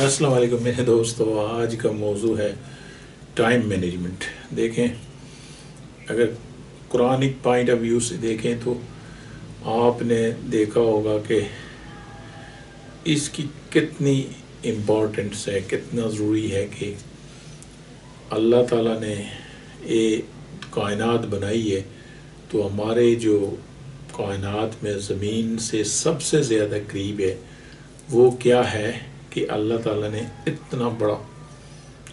السلام علیکم میرے دوستو، آج کا موضوع ہے ٹائم مینجمنٹ۔ دیکھیں، اگر قرآنک پوائنٹ آف ویو سے دیکھیں تو آپ نے دیکھا ہوگا کہ اس کی کتنی امپورٹنس ہے، کتنا ضروری ہے کہ اللہ تعالیٰ نے یہ کائنات بنائی ہے تو ہمارے جو کائنات میں زمین سے سب سے زیادہ قریب ہے وہ کیا ہے کہ اللہ تعالیٰ نے اتنا بڑا،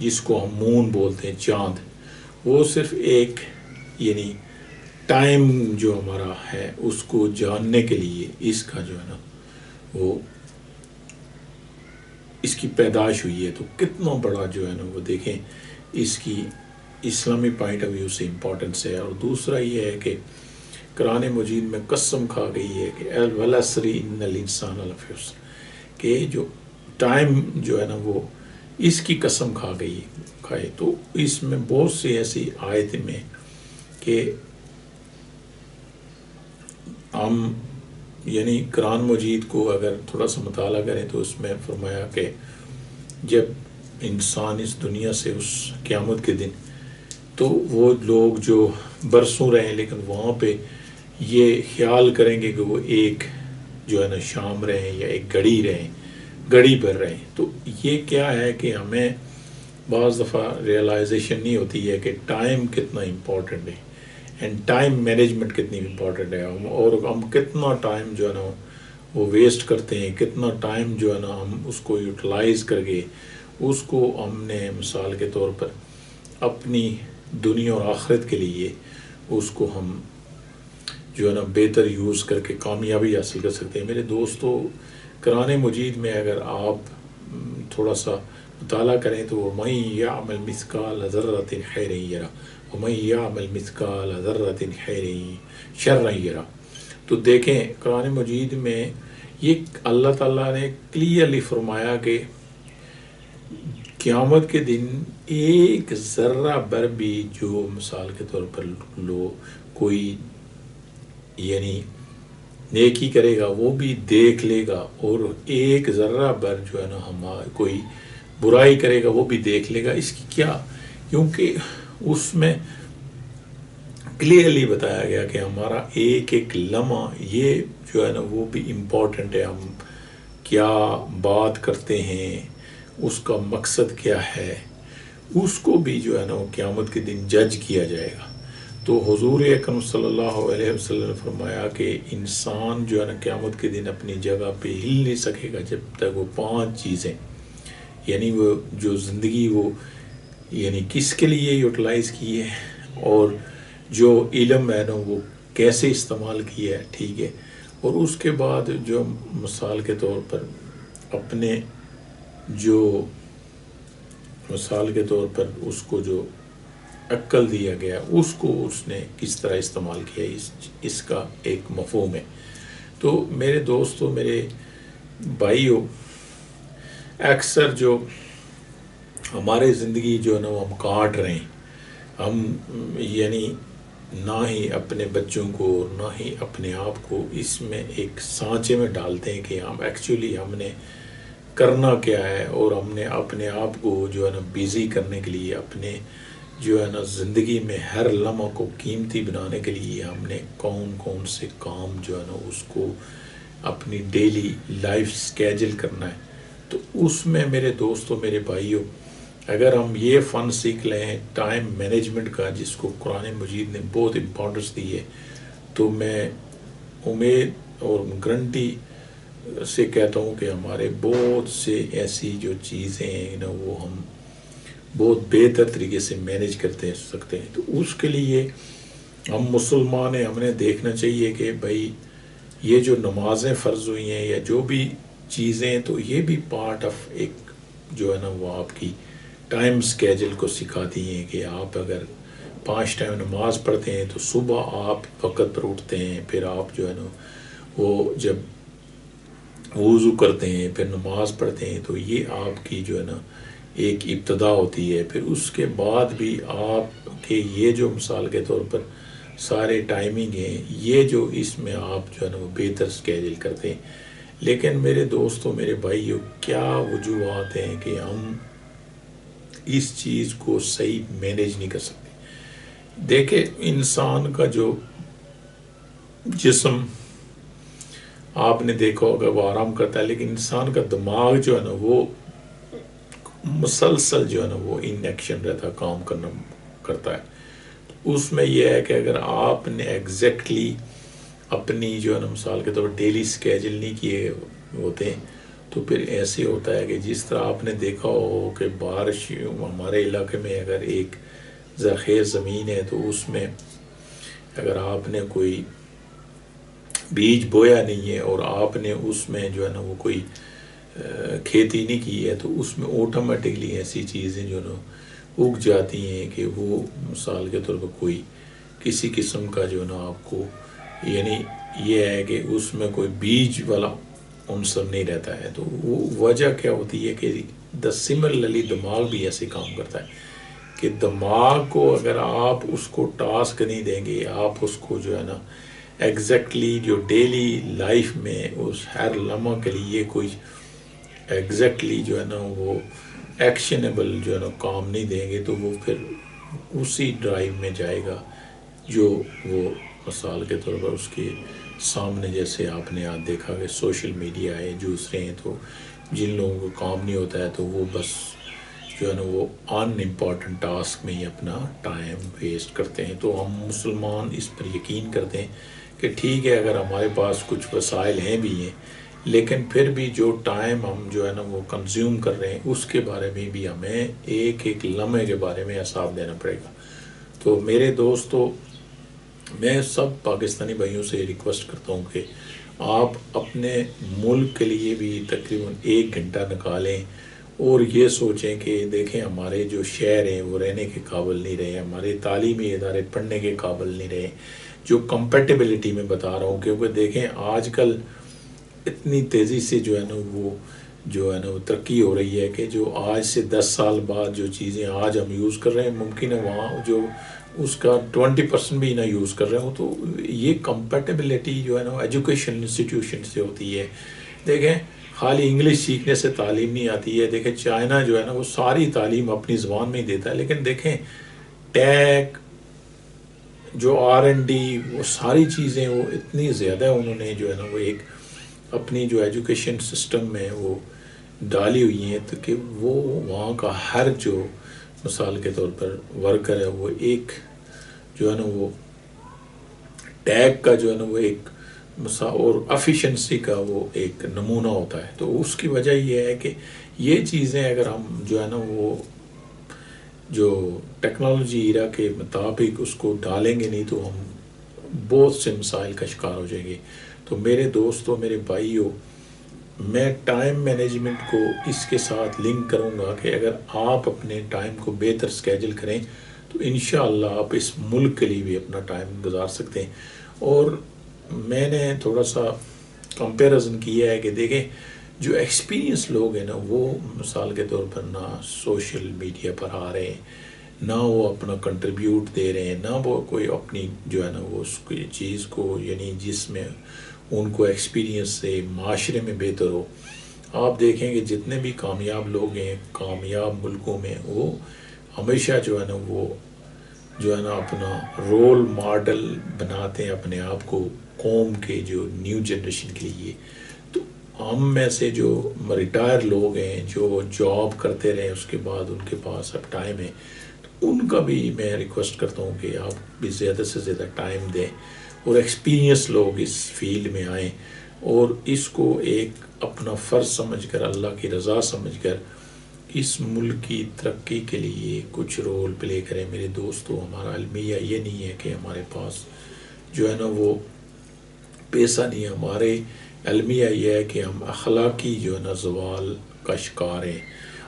جس کو ہم مون بولتے ہیں، چاند، وہ صرف ایک یعنی ٹائم جو ہمارا ہے اس کو جاننے کے لیے اس کا جو ہے نا وہ اس کی پیدائش ہوئی ہے۔ تو کتنا بڑا جو ہے نا وہ دیکھیں اس کی اسلامی پوائنٹ آف ویو سے امپورٹنس ہے۔ اور دوسرا یہ ہے کہ قرآن مجید میں قسم کھا گئی ہے کہ والعصر ان الانسان لفی خسر، کہ جو ٹائم جو ہے نا وہ اس کی قسم کھائے۔ تو اس میں بہت سی ایسی آیت میں کہ ہم یعنی قرآن مجید کو اگر تھوڑا سا مطالعہ کریں تو اس میں فرمایا کہ جب انسان اس دنیا سے اس قیامت کے دن، تو وہ لوگ جو برسوں رہیں لیکن وہاں پہ یہ خیال کریں گے کہ وہ ایک جو ہے نا شام رہیں یا ایک گھڑی پر رہیں۔ تو یہ کیا ہے کہ ہمیں بعض دفعہ ریئلائزیشن نہیں ہوتی ہے کہ ٹائم کتنا امپورٹنٹ ہے اینڈ ٹائم مینجمنٹ کتنی امپورٹنٹ ہے، اور ہم کتنا ٹائم جو ہے نا وہ ویسٹ کرتے ہیں، کتنا ٹائم جو ہے نا ہم اس کو یوٹیلائز کر کے اس کو ہم نے مثال کے طور پر اپنی دنیا اور آخرت کے لیے اس کو ہم جو ہے نا بہتر یوز کر کے کامیابی حاصل کر سکتے ہیں۔ میرے دوستو، قرآن مجید میں اگر آپ تھوڑا سا مطالعہ کریں تو وَمَن يَعْمَلْ مِثْقَالَ ذَرَّةٍ خَيْرًا يَرَهُ وَمَن يَعْمَلْ مِثْقَالَ ذَرَّةٍ شَرًّا يَرَهُ۔ تو دیکھیں قرآن مجید میں یہ اللہ تعالیٰ نے کلیئرلی فرمایا کہ قیامت کے دن ایک ذرہ بر بھی جو مثال کے طور پر کوئی یعنی نیکی کرے گا وہ بھی دیکھ لے گا، اور ایک ذرہ بر جو ہے نا کوئی برائی کرے گا وہ بھی دیکھ لے گا۔ اس کی کیا؟ کیونکہ اس میں کلیئرلی بتایا گیا کہ ہمارا ایک ایک لمحہ یہ جو ہے نا وہ بھی امپورٹنٹ ہے۔ ہم کیا بات کرتے ہیں، اس کا مقصد کیا ہے، اس کو بھی جو ہے نا وہ قیامت کے دن جج کیا جائے گا۔ تو حضور اکرم صلی اللہ علیہ وسلم نے فرمایا کہ انسان جو ہے نا قیامت کے دن اپنی جگہ پہ ہل نہیں سکے گا جب تک وہ 5 چیزیں یعنی وہ جو زندگی وہ یعنی کس کے لیے یوٹیلائز کی ہے، اور جو علم ہے نا وہ کیسے استعمال کیا ہے، ٹھیک ہے، اور اس کے بعد جو مثال کے طور پر اپنے جو مثال کے طور پر اس کو جو عقل دیا گیا اس کو اس نے کس طرح استعمال کیا، اس کا ایک مفہوم ہے۔ تو میرے دوستو، میرے بھائیو، اکثر جو ہمارے زندگی جو ہے نا وہ ہم کاٹ رہے ہیں، ہم یعنی نہ ہی اپنے بچوں کو نہ ہی اپنے آپ کو اس میں ایک سانچے میں ڈالتے ہیں کہ ہم نے کرنا کیا ہے، اور ہم نے اپنے آپ کو جو ہے نا بیزی کرنے کے لیے، اپنے جو ہے نا زندگی میں ہر لمحہ کو قیمتی بنانے کے لیے ہم نے کون سے کام جو ہے نا اس کو اپنی ڈیلی لائف سکیجول کرنا ہے۔ تو اس میں میرے دوستوں، میرے بھائیوں، اگر ہم یہ فن سیکھ لیں ٹائم مینجمنٹ کا، جس کو قرآن مجید نے بہت امپورٹنس دی ہے، تو میں امید اور گارنٹی سے کہتا ہوں کہ ہمارے بہت سے ایسی جو چیزیں ہیں نا وہ ہم بہت بہتر طریقے سے مینیج کرتے سکتے ہیں۔ تو اس کے لیے ہم مسلمان ہیں، ہم نے دیکھنا چاہیے کہ بھائی یہ جو نمازیں فرض ہوئی ہیں یا جو بھی چیزیں، تو یہ بھی پارٹ آف ایک جو ہے نا وہ آپ کی ٹائم سکیجول کو سکھاتی ہیں کہ آپ اگر 5 ٹائم نماز پڑھتے ہیں تو صبح آپ وقت پر اٹھتے ہیں، پھر آپ جو ہے نا وہ جب وضو کرتے ہیں پھر نماز پڑھتے ہیں، تو یہ آپ کی جو ہے نا ایک ابتدا ہوتی ہے۔ پھر اس کے بعد بھی آپ کے یہ جو مثال کے طور پر سارے ٹائمنگ ہیں، یہ جو اس میں آپ جو ہے نا وہ بہتر سکیجول کرتے ہیں۔ لیکن میرے دوستوں، میرے بھائیوں، کیا وجوہات ہیں کہ ہم اس چیز کو صحیح مینیج نہیں کر سکتے؟ دیکھیں، انسان کا جو جسم آپ نے دیکھا ہوگا وہ آرام کرتا ہے، لیکن انسان کا دماغ جو ہے نا وہ مسلسل جو ہے نا وہ ان ایکشن رہتا ہے، کام کرتا ہے۔ اس میں یہ ہے کہ اگر آپ نے ایگزیکٹلی اپنی جو ہے نا مثال کے طور پر ڈیلی اسکیجول نہیں کیے ہوتے، تو پھر ایسے ہوتا ہے کہ جس طرح آپ نے دیکھا ہو کہ بارش ہمارے علاقے میں اگر ایک زرخیز زمین ہے تو اس میں اگر آپ نے کوئی بیج بویا نہیں ہے اور آپ نے اس میں جو ہے نا وہ کوئی کھیتی نہیں کی ہے، تو اس میں آٹومیٹکلی ایسی چیزیں جو نا اگ جاتی ہیں کہ وہ مثال کے طور پر کوئی کسی قسم کا جو نا آپ کو، یعنی یہ ہے کہ اس میں کوئی بیج والا عنصر نہیں رہتا ہے۔ تو وہ وجہ کیا ہوتی ہے کہ سملرلی دماغ بھی ایسے کام کرتا ہے کہ دماغ کو اگر آپ اس کو ٹاسک نہیں دیں گے، آپ اس کو جو ہے نا ایگزیکٹلی جو ڈیلی لائف میں اس ہر لمحہ کے لیے کوئی ایگزیکٹلی جو ہے نا وہ ایکشنیبل جو ہے نا کام نہیں دیں گے، تو وہ پھر اسی ڈرائیو میں جائے گا جو وہ مثال کے طور پر اس کے سامنے، جیسے آپ نے آج دیکھا کہ سوشل میڈیا ہے، دوسرے ہیں، تو جن لوگوں کو کام نہیں ہوتا ہے تو وہ بس جو ہے نا وہ ان امپورٹنٹ ٹاسک میں ہی اپنا ٹائم ویسٹ کرتے ہیں۔ تو ہم مسلمان اس پر یقین کرتے ہیں کہ ٹھیک ہے، اگر ہمارے پاس کچھ وسائل ہیں بھی ہیں، لیکن پھر بھی جو ٹائم ہم جو ہے نا وہ کنزیوم کر رہے ہیں اس کے بارے میں بھی ہمیں ایک ایک لمحے کے بارے میں حساب دینا پڑے گا۔ تو میرے دوستو، میں سب پاکستانی بھائیوں سے ریکویسٹ کرتا ہوں کہ آپ اپنے ملک کے لیے بھی تقریباً 1 گھنٹہ نکالیں اور یہ سوچیں کہ دیکھیں ہمارے جو شہر ہیں وہ رہنے کے قابل نہیں رہے، ہمارے تعلیمی ادارے پڑھنے کے قابل نہیں رہے، جو کمپیٹیبلٹی میں بتا رہا ہوں، کیونکہ دیکھیں آج کل اتنی تیزی سے جو ہے نا وہ ترقی ہو رہی ہے کہ جو آج سے 10 سال بعد جو چیزیں آج ہم یوز کر رہے ہیں، ممکن ہے وہاں جو اس کا 20% بھی نہ یوز کر رہے ہوں۔ تو یہ کمپیٹیبلٹی جو ہے نا ایجوکیشن انسٹیٹیوشن سے ہوتی ہے۔ دیکھیں، خالی انگلش سیکھنے سے تعلیم نہیں آتی ہے۔ دیکھیں چائنا جو ہے نا وہ ساری تعلیم اپنی زبان میں ہی دیتا ہے، لیکن دیکھیں ٹیک، جو R&D، وہ ساری چیزیں وہ اتنی زیادہ انہوں نے جو ہے نا وہ ایک اپنی جو ایجوکیشن سسٹم میں وہ ڈالی ہوئی ہیں، تو کہ وہ وہاں کا ہر جو مثال کے طور پر ورکر ہے وہ ایک جو ہے نا وہ ٹیگ کا جو ہے نا وہ ایک اور افیشنسی کا وہ ایک نمونہ ہوتا ہے۔ تو اس کی وجہ یہ ہے کہ یہ چیزیں اگر ہم جو ہے نا وہ جو ٹیکنالوجی ایرا کے مطابق اس کو ڈالیں گے نہیں تو ہم بہت سے مسائل کا شکار ہو جائیں گے۔ تو میرے دوستوں، میرے بھائیوں، میں ٹائم مینجمنٹ کو اس کے ساتھ لنک کروں گا کہ اگر آپ اپنے ٹائم کو بہتر اسکیجول کریں تو انشاءاللہ آپ اس ملک کے لیے بھی اپنا ٹائم گزار سکتے ہیں۔ اور میں نے تھوڑا سا کمپیریزن کیا ہے کہ دیکھیں جو ایکسپیرینس لوگ ہیں نا وہ مثال کے طور پر نہ سوشل میڈیا پر آ رہے ہیں، نہ وہ اپنا کنٹریبیوٹ دے رہے ہیں، نہ وہ کوئی اپنی جو ہے نا وہ اس کی چیز کو، یعنی جس میں ان کو ایکسپیرینس سے معاشرے میں بہتر ہو۔ آپ دیکھیں کہ جتنے بھی کامیاب لوگ ہیں کامیاب ملکوں میں، وہ ہمیشہ جو ہے نا وہ جو ہے نا اپنا رول ماڈل بناتے ہیں اپنے آپ کو قوم کے جو نیو جنریشن کے لیے۔ تو ہم میں سے جو ریٹائر لوگ ہیں جو جاب کرتے رہے اس کے بعد ان کے پاس اب ٹائم ہے، تو ان کا بھی میں ریکویسٹ کرتا ہوں کہ آپ بھی زیادہ سے زیادہ ٹائم دیں اور ایکسپیرینس لوگ اس فیلڈ میں آئیں اور اس کو ایک اپنا فرض سمجھ کر، اللہ کی رضا سمجھ کر اس ملک کی ترقی کے لیے کچھ رول پلے کریں۔ میرے دوستو، ہمارا المیہ یہ نہیں ہے کہ ہمارے پاس جو ہے نا وہ پیسہ نہیں ہے، ہمارے المیہ یہ ہے کہ ہم اخلاقی جو ہے نا زوال کا شکار ہیں۔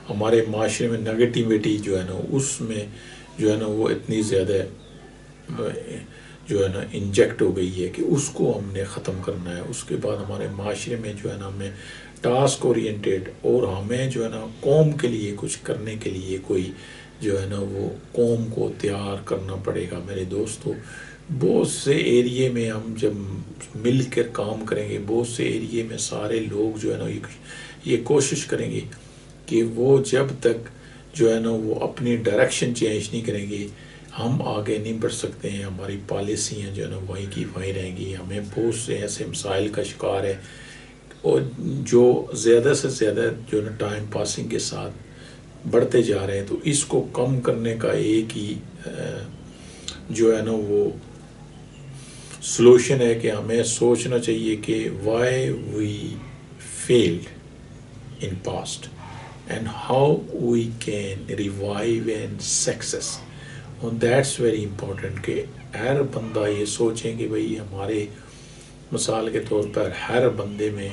ہمارے معاشرے میں نگیٹیوٹی جو ہے نا اس میں جو ہے نا وہ اتنی زیادہ جو ہے نا انجیکٹ ہو گئی ہے کہ اس کو ہم نے ختم کرنا ہے۔ اس کے بعد ہمارے معاشرے میں جو ہے نا ہمیں ٹاسک اورینٹیڈ اور ہمیں جو ہے نا قوم کے لیے کچھ کرنے کے لیے کوئی جو ہے نا وہ قوم کو تیار کرنا پڑے گا۔ میرے دوستو، بہت سے ایریے میں ہم جب مل کر کام کریں گے، بہت سے ایریے میں سارے لوگ جو ہے نا یہ کوشش کریں گے کہ وہ جب تک جو ہے نا وہ اپنی ڈائریکشن چینج نہیں کریں گے، ہم آگے نہیں بڑھ سکتے ہیں. ہماری پالیسیاں جو ہے نا وہیں کی وہیں رہیں گی. ہمیں بہت سے ایسے مسائل کا شکار ہے اور جو زیادہ سے زیادہ جو ہے نا ٹائم پاسنگ کے ساتھ بڑھتے جا رہے ہیں. تو اس کو کم کرنے کا ایک ہی جو ہے نا وہ سلوشن ہے کہ ہمیں سوچنا چاہیے کہ why we failed in past and how we can revive and success. And that's very important کہ ہر بندہ یہ سوچیں کہ بھئی ہمارے مثال کے طور پر ہر بندے میں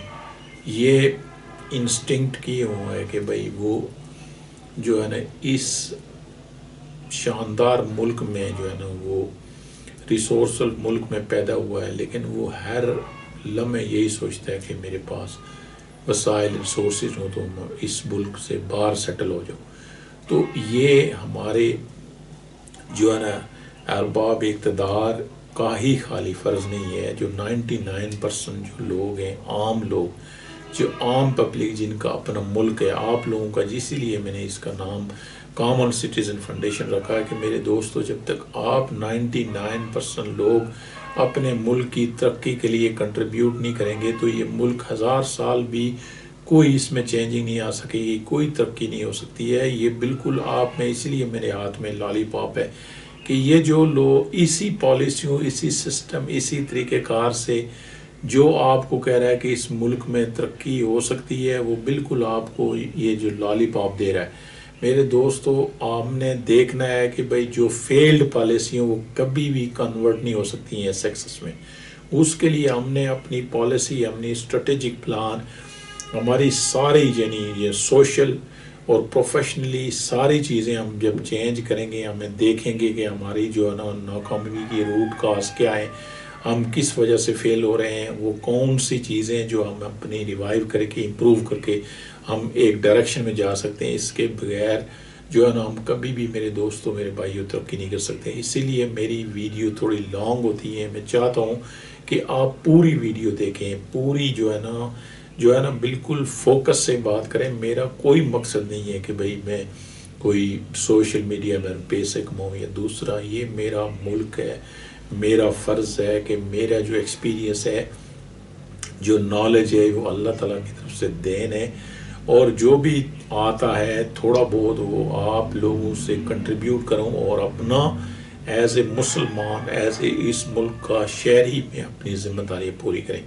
یہ انسٹنکٹ کیے ہوا ہے کہ بھئی وہ جو ہے نا اس شاندار ملک میں جو ہے نا وہ ریسورسل ملک میں پیدا ہوا ہے، لیکن وہ ہر لمحے یہی سوچتا ہے کہ میرے پاس وسائل ریسورسز ہوں تو میں اس ملک سے باہر سیٹل ہو جاؤں. تو یہ ہمارے جو ہے نا ارباب اقتدار کا ہی خالی فرض نہیں ہے. جو 99% جو لوگ ہیں، عام لوگ، جو عام پبلک جن کا اپنا ملک ہے، آپ لوگوں کا، اسی لیے میں نے اس کا نام کامن سٹیزن فاؤنڈیشن رکھا ہے کہ میرے دوستو جب تک آپ 99% لوگ اپنے ملک کی ترقی کے لیے کنٹریبیوٹ نہیں کریں گے تو یہ ملک 1000 سال بھی کوئی اس میں چینجنگ نہیں آ سکے گی، کوئی ترقی نہیں ہو سکتی ہے. یہ بالکل آپ میں، اسی لیے میرے ہاتھ میں لالی پاپ ہے کہ یہ جو لوگ اسی پالیسیوں، اسی سسٹم، اسی طریقہ کار سے جو آپ کو کہہ رہا ہے کہ اس ملک میں ترقی ہو سکتی ہے، وہ بالکل آپ کو یہ جو لالی پاپ دے رہا ہے. میرے دوستو آپ نے دیکھنا ہے کہ بھئی جو فیلڈ پالیسیوں وہ کبھی بھی کنورٹ نہیں ہو سکتی ہیں سکسس میں. اس کے لیے ہم نے اپنی پالیسی، اپنی اسٹریٹجک پلان، ہماری ساری یعنی یہ سوشل اور پروفیشنلی ساری چیزیں ہم جب چینج کریں گے، ہمیں دیکھیں گے کہ ہماری جو ہے نا ناکامی کی روٹ کاز کیا ہے، ہم کس وجہ سے فیل ہو رہے ہیں، وہ کون سی چیزیں جو ہم اپنی ریوائیو کر کے امپروو کر کے ہم ایک ڈائریکشن میں جا سکتے ہیں. اس کے بغیر جو ہے نا ہم کبھی بھی میرے دوستوں، میرے بھائیوں ترقی نہیں کر سکتے. اسی لیے میری ویڈیو تھوڑی لانگ ہوتی ہے. میں چاہتا ہوں کہ آپ پوری ویڈیو دیکھیں، پوری جو ہے نا بالکل فوکس سے بات کریں. میرا کوئی مقصد نہیں ہے کہ بھئی میں کوئی سوشل میڈیا میں پیسے کماؤں یا دوسرا. یہ میرا ملک ہے، میرا فرض ہے کہ میرا جو ایکسپیرینس ہے، جو نالج ہے، وہ اللہ تعالیٰ کی طرف سے دین ہے، اور جو بھی آتا ہے تھوڑا بہت وہ آپ لوگوں سے کنٹریبیوٹ کروں اور اپنا ایز اے مسلمان، ایز اے اس ملک کا شہری میں اپنی ذمہ داری پوری کریں.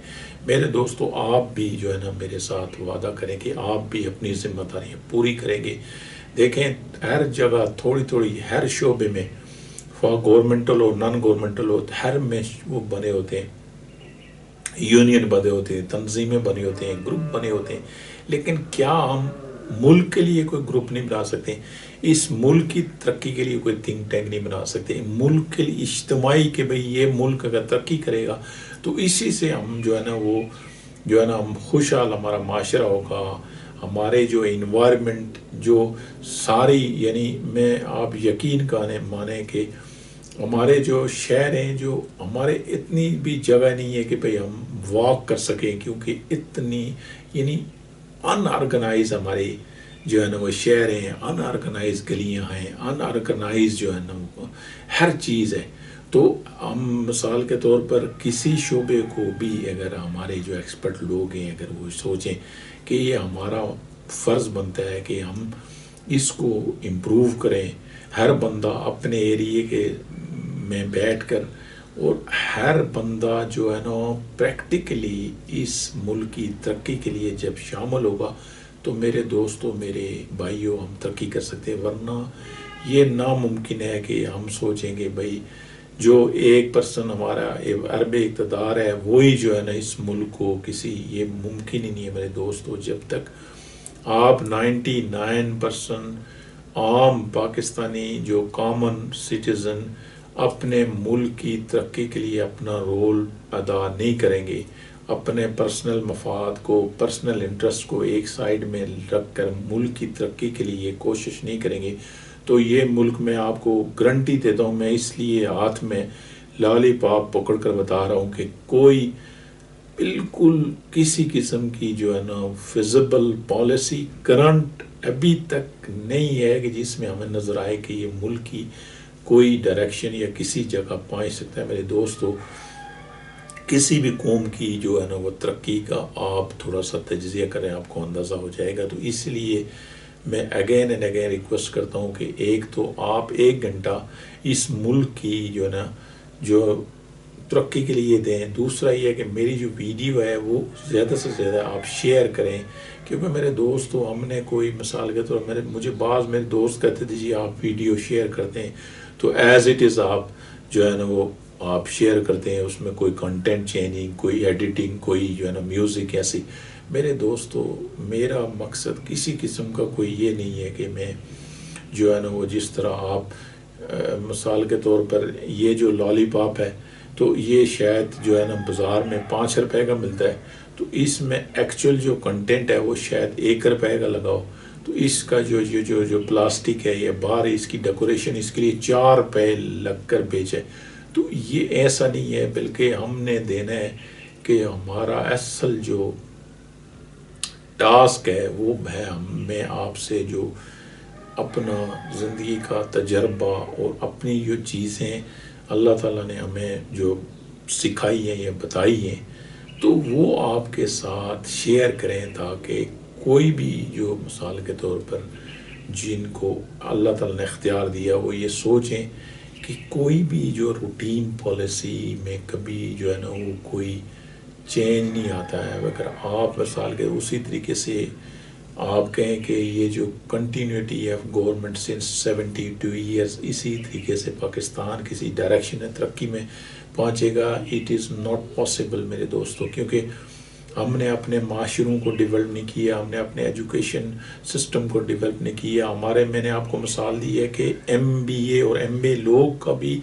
میرے دوستو آپ بھی جو ہے نا میرے ساتھ وعدہ کریں کہ آپ بھی اپنی ذمہ داریاں پوری کریں گے. دیکھیں ہر جگہ تھوڑی تھوڑی، ہر شعبے میں، گورنمنٹل ہو، نان گورنمنٹل ہو، ہر میں وہ بنے ہوتے ہیں، یونین بنے ہوتے ہیں، تنظیمیں بنے ہوتے ہیں، گروپ بنے ہوتے ہیں. لیکن کیا ہم ملک کے لیے کوئی گروپ نہیں بنا سکتے؟ اس ملک کی ترقی کے لیے کوئی تھنک ٹینک نہیں بنا سکتے؟ ملک کے لیے اجتماعی کہ بھئی یہ ملک اگر ترقی کرے گا تو اسی سے ہم جو ہے نا وہ جو ہے نا ہم خوشحال ہمارا معاشرہ ہوگا. ہمارے جو انوائرمنٹ جو ساری یعنی میں آپ یقین مانیں کہ ہمارے جو شہر ہیں، جو ہمارے اتنی بھی جگہ نہیں ہے کہ بھئی ہم واک کر سکیں، کیونکہ اتنی یعنی ان آرگنائز ہمارے جو ہے نا وہ شہر ہیں، ان آرگنائز گلیاں ہیں، ان آرگنائز جو ہے نا وہ ہر چیز ہے. تو ہم مثال کے طور پر کسی شعبے کو بھی اگر ہمارے جو ایکسپرٹ لوگ ہیں اگر وہ سوچیں کہ یہ ہمارا فرض بنتا ہے کہ ہم اس کو امپروو کریں، ہر بندہ اپنے ایریے کے میں بیٹھ کر، اور ہر بندہ جو ہے نا پریکٹیکلی اس ملک کی ترقی کے لیے جب شامل ہوگا تو میرے دوستوں، میرے بھائیوں، ہم ترقی کر سکتے ہیں. ورنہ یہ ناممکن ہے کہ ہم سوچیں گے بھئی جو 1% ہمارا عرب اقتدار ہے وہی جو ہے نا اس ملک کو یہ ممکن ہی نہیں ہے میرے دوستوں. جب تک آپ 99% عام پاکستانی جو کامن سٹیزن اپنے ملک کی ترقی کے لیے اپنا رول ادا نہیں کریں گے، اپنے پرسنل مفاد کو، پرسنل انٹرسٹ کو ایک سائیڈ میں رکھ کر ملک کی ترقی کے لیے کوشش نہیں کریں گے، تو یہ ملک میں آپ کو گارنٹی دیتا ہوں، میں اس لیے ہاتھ میں لالی پاپ پکڑ کر بتا رہا ہوں کہ کوئی بالکل کسی قسم کی جو ہے نا فیزیبل پالیسی کرنٹ ابھی تک نہیں ہے کہ جس میں ہمیں نظر آئے کہ یہ ملک کی کوئی ڈائریکشن یا کسی جگہ پہنچ سکتا ہے۔ میرے دوستو، کسی بھی قوم کی جو ہے نا وہ ترقی کا آپ تھوڑا سا تجزیہ کریں، آپ کو اندازہ ہو جائے گا۔ تو اس لیے میں اگین اینڈ اگین ریکویسٹ کرتا ہوں کہ ایک تو آپ 1 گھنٹہ اس ملک کی جو ہے نا جو ترقی کے لیے دیں۔ دوسرا یہ ہے کہ میری جو ویڈیو ہے وہ زیادہ سے زیادہ آپ شیئر کریں، کیونکہ میرے دوستو ہم نے کوئی مثال کے طور مجھے بعض میرے دوست کہتے تھے جی آپ ویڈیو شیئر کرتے ہیں تو ایز اٹ از آپ جو ہے نا وہ آپ شیئر کرتے ہیں، اس میں کوئی کنٹینٹ چینجنگ، کوئی ایڈیٹنگ، کوئی جو ہے نا میوزک ایسی۔ میرے دوستو، میرا مقصد کسی قسم کا کوئی یہ نہیں ہے کہ میں جو ہے نا وہ جس طرح آپ مثال کے طور پر یہ جو لالی پاپ ہے تو یہ شاید جو ہے نا بازار میں 5 روپے کا ملتا ہے، تو اس میں ایکچوئل جو کنٹینٹ ہے وہ شاید 1 روپے کا لگاؤ، تو اس کا جو پلاسٹک ہے یا باہر اس کی ڈیکوریشن اس کے لیے 4 روپے لگ کر بیچے۔ تو یہ ایسا نہیں ہے، بلکہ ہم نے دینا ہے کہ ہمارا اصل جو ٹاسک ہے وہ ہے میں آپ سے جو اپنا زندگی کا تجربہ اور اپنی جو چیزیں اللہ تعالیٰ نے ہمیں جو سکھائی ہیں یا بتائی ہیں تو وہ آپ کے ساتھ شیئر کریں، تاکہ کوئی بھی جو مثال کے طور پر جن کو اللہ تعالیٰ نے اختیار دیا وہ یہ سوچیں کہ کوئی بھی جو روٹین پالیسی میں کبھی جو ہے نا وہ کوئی چینج نہیں آتا ہے۔ اگر آپ مثال کے اسی طریقے سے آپ کہیں کہ یہ جو continuity of government since 72 years اسی طریقے سے پاکستان کسی ڈائریکشن ترقی میں پہنچے گا، اٹ از ناٹ پاسبل میرے دوستوں، کیونکہ ہم نے اپنے معاشروں کو ڈیولپ نہیں کیا، ہم نے اپنے ایجوکیشن سسٹم کو ڈیولپ نہیں کیا۔ میں نے آپ کو مثال دی ہے کہ MBA اور MA لوگ کا بھی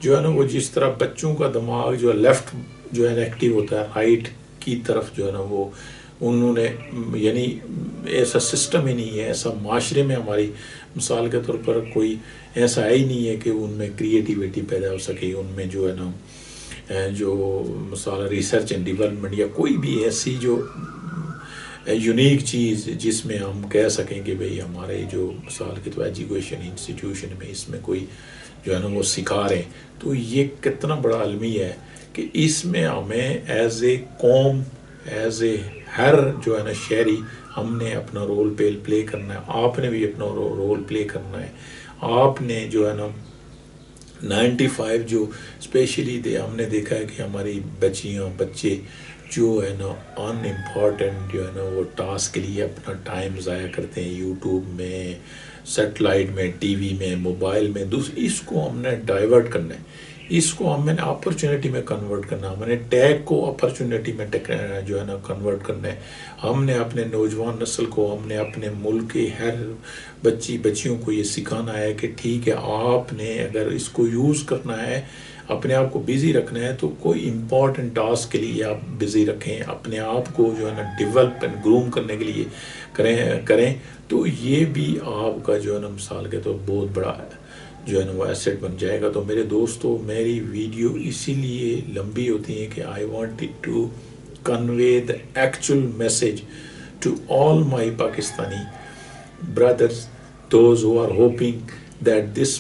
جو ہے نا وہ جس طرح بچوں کا دماغ جو ہے لیفٹ جو ہے ایکٹیو ہوتا ہے، رائٹ کی طرف جو ہے نا وہ انہوں نے یعنی ایسا سسٹم ہی نہیں ہے، ایسا معاشرے میں ہماری مثال کے طور پر کوئی ایسا ہے ہی نہیں ہے کہ ان میں کریٹیویٹی پیدا ہو سکے، ان میں جو ہے نا جو مثال ریسرچ اینڈ ڈیولپمنٹ یا کوئی بھی ایسی جو یونیک چیز جس میں ہم کہہ سکیں کہ بھئی ہمارے جو مثال کے طور ایجوکیشن انسٹیٹیوشن میں اس میں کوئی جو ہے نا وہ سکھا رہے ہیں، تو یہ کتنا بڑا المیہ ہے کہ اس میں ہمیں ایز اے قوم، ایز اے ہر جو ہے نا شہری ہم نے اپنا رول پلے کرنا ہے، آپ نے بھی اپنا رول پلے کرنا ہے۔ آپ نے جو ہے نا 95 جو اسپیشلی ہم نے دیکھا ہے کہ ہماری بچیاں بچے جو ہے نا ان امپورٹنٹ جو ہے نا وہ ٹاسک کے لیے اپنا ٹائم ضائع کرتے ہیں، یوٹیوب میں، سیٹلائٹ میں، ٹی وی میں، موبائل میں۔ اس کو ہم نے ڈائیورٹ کرنا ہے، اس کو ہم نے اپرچونٹی میں کنورٹ کرنا ہے، ہم نے ٹیگ کو اپرچونٹی میں جو ہے نا کنورٹ کرنا ہے۔ ہم نے اپنے نوجوان نسل کو، ہم نے اپنے ملک کے ہر بچیوں کو یہ سکھانا ہے کہ ٹھیک ہے، آپ نے اگر اس کو یوز کرنا ہے، اپنے آپ کو بیزی رکھنا ہے تو کوئی امپورٹنٹ ٹاسک کے لیے آپ بیزی رکھیں، اپنے آپ کو جو ہے نا ڈیولپ اینڈ گروم کرنے کے لیے کریں تو یہ بھی آپ کا جو ہے نا مثال کے تو بہت بڑا جو ہے نا وہ ایسٹ بن جائے گا۔ تو میرے دوستو، میری ویڈیو اسی لیے لمبی ہوتی ہیں کہ I wanted to convey the actual message to all my Pakistani brothers, those who are hoping that this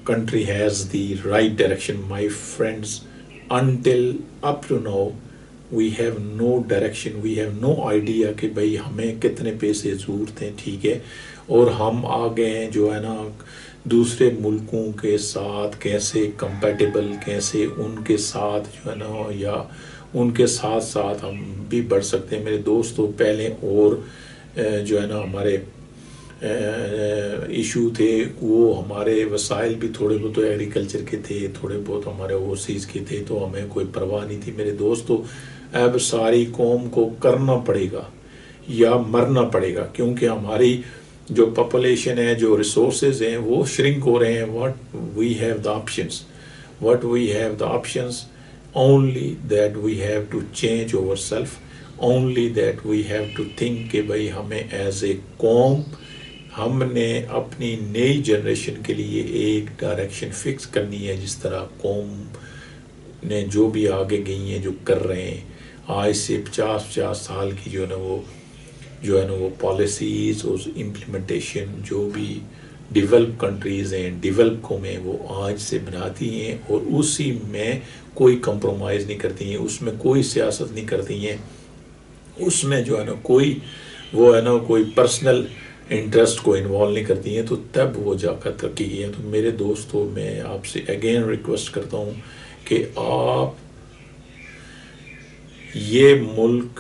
country has the right direction. My friends, until up to now we have no direction, we have no idea کہ بھئی ہمیں کتنے پیسے ضرورت ہیں، ٹھیک ہے، اور ہم آگے ہیں جو ہے نا دوسرے ملکوں کے ساتھ کیسے کمپیٹیبل، کیسے ان کے ساتھ جو ہے نا یا ان کے ساتھ ساتھ ہم بھی بڑھ سکتے ہیں۔ میرے دوستوں، پہلے اور جو ہے نا ہمارے ایشو تھے، وہ ہمارے وسائل بھی تھوڑے بہت ایگریکلچر کے تھے، تھوڑے بہت ہمارے اوورسیز کے تھے، تو ہمیں کوئی پرواہ نہیں تھی۔ میرے دوستوں، اب ساری قوم کو کرنا پڑے گا یا مرنا پڑے گا، کیونکہ ہماری جو پاپولیشن ہے، جو ریسورسز ہیں وہ شرنک ہو رہے ہیں۔ what we have the options only that we have to change ourselves, only that we have to think کہ بھئی ہمیں ایز اے قوم ہم نے اپنی نئی جنریشن کے لیے ایک ڈائریکشن فکس کرنی ہے، جس طرح قوم نے جو بھی آگے گئی ہیں جو کر رہے ہیں آج سے 50 سال کی جو ہے نا وہ پالیسیز اور امپلیمنٹیشن جو بھی ڈیولپ کنٹریز ہیں ڈیولپ قومیں وہ آج سے بناتی ہیں اور اسی میں کوئی کمپرومائز نہیں کرتی ہیں، اس میں کوئی سیاست نہیں کرتی ہیں، اس میں جو ہے نا کوئی وہ ہے نا کوئی پرسنل انٹرسٹ کو انوالو نہیں کرتی ہیں، تو تب وہ جا کر ترقی کی ہے۔ تو میرے دوستو میں آپ سے اگین ریکویسٹ کرتا ہوں کہ آپ یہ ملک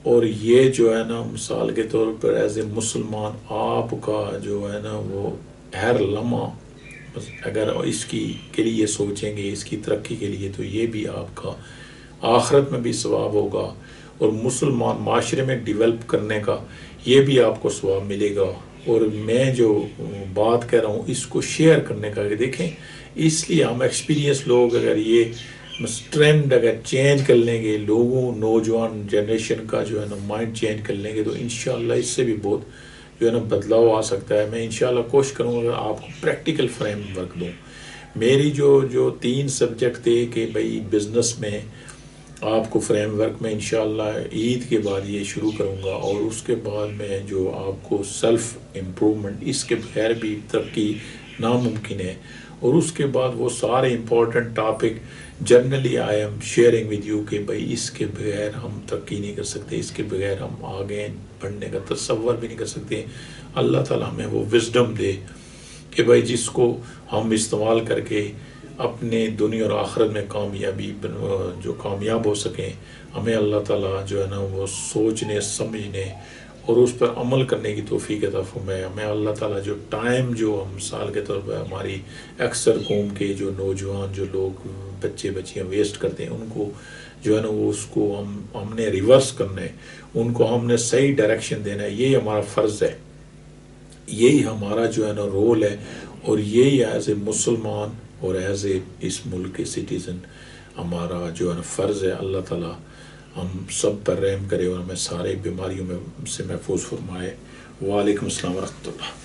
اور یہ جو ہے نا مثال کے طور پر ایز اے مسلمان آپ کا جو ہے نا وہ ہر لمحہ اگر اس کی کے لیے سوچیں گے اس کی ترقی کے لیے، تو یہ بھی آپ کا آخرت میں بھی ثواب ہوگا اور مسلمان معاشرے میں ڈیولپ کرنے کا یہ بھی آپ کو ثواب ملے گا۔ اور میں جو بات کہہ رہا ہوں اس کو شیئر کرنے کا کہ دیکھیں، اس لیے ہم ایکسپیرینس لوگ اگر یہ ٹرینڈ اگر چینج کر لیں گے، لوگوں نوجوان جنریشن کا جو ہے نا مائنڈ چینج کر لیں گے، تو انشاءاللہ اس سے بھی بہت جو ہے نا بدلاؤ آ سکتا ہے۔ میں انشاءاللہ کوشش کروں گا آپ کو پریکٹیکل فریم ورک دوں۔ میری جو 3 سبجیکٹ تھے کہ بھئی بزنس میں آپ کو فریم ورک میں انشاءاللہ عید کے بعد یہ شروع کروں گا، اور اس کے بعد میں جو آپ کو سیلف امپرومنٹ اس کے بغیر بھی ترقی ناممکن ہے، اور اس کے بعد وہ سارے important topic generally I am sharing with you کہ بھئی اس کے بغیر ہم ترقی نہیں کر سکتے، اس کے بغیر ہم آگے بڑھنے کا تصور بھی نہیں کر سکتے۔ اللہ تعالیٰ ہمیں وہ وزڈم دے کہ بھئی جس کو ہم استعمال کر کے اپنے دنیا اور آخرت میں کامیابی جو کامیاب ہو سکیں۔ ہمیں اللہ تعالیٰ جو ہے نا وہ سوچنے سمجھنے اور اس پر عمل کرنے کی توفیق عطا فرمائے۔ ہمیں اللہ تعالیٰ جو ٹائم جو ہم مثال کے طور پر ہماری اکثر قوم کے جو نوجوان جو لوگ بچے بچیاں ویسٹ کرتے ہیں، ان کو جو ہے نا وہ اس کو ہم نے ریورس کرنا ہے، ان کو ہم نے صحیح ڈائریکشن دینا ہے۔ یہی ہمارا فرض ہے، یہی ہمارا جو ہے نا رول ہے، اور یہی ایز اے مسلمان اور ایز اے اس ملک کے سٹیزن ہمارا جو ہے نا فرض ہے۔ اللہ تعالیٰ ہم سب پر رحم کرے اور ہمیں سارے بیماریوں میں سے محفوظ فرمائے۔ وعلیکم السلام ورحمۃ اللہ۔